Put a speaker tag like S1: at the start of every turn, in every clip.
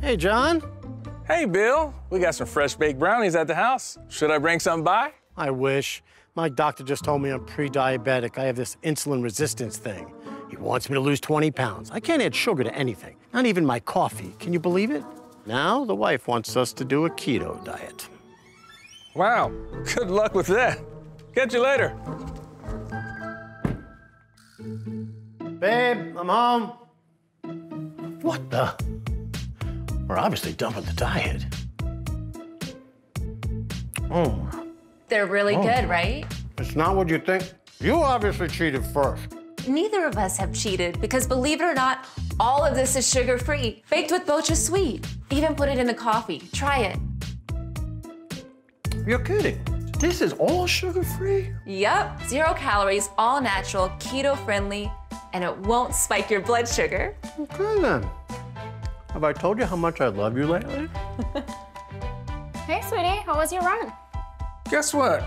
S1: Hey, John.
S2: Hey, Bill. We got some fresh baked brownies at the house. Should I bring some by?
S1: I wish. My doctor just told me I'm pre-diabetic. I have this insulin resistance thing. He wants me to lose 20 pounds. I can't add sugar to anything, not even my coffee. Can you believe it? Now the wife wants us to do a keto diet.
S2: Wow. Good luck with that. Catch you later.
S1: Babe, I'm home. What the? We're obviously done with the diet. Oh.
S3: They're really good, right?
S1: It's not what you think. You obviously cheated first.
S3: Neither of us have cheated because, believe it or not, all of this is sugar-free, baked with BochaSweet. Even put it in the coffee. Try it.
S1: You're kidding. This is all sugar-free?
S3: Yep, 0 calories, all natural, keto-friendly, and it won't spike your blood sugar.
S1: Okay, then. Have I told you how much I love you lately?
S4: Hey, sweetie, how was your run?
S2: Guess what?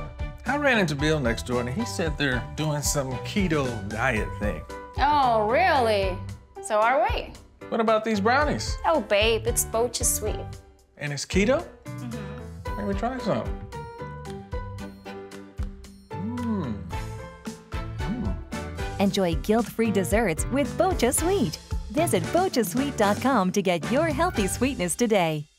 S2: I ran into Bill next door, and he said they're doing some keto diet thing.
S4: Oh, really? So are we.
S2: What about these brownies?
S4: Oh, babe, it's BochaSweet.
S2: And it's keto? Mm-hmm. Maybe try some.
S5: Enjoy guilt-free desserts with BochaSweet. Visit BochaSweet.com to get your healthy sweetness today.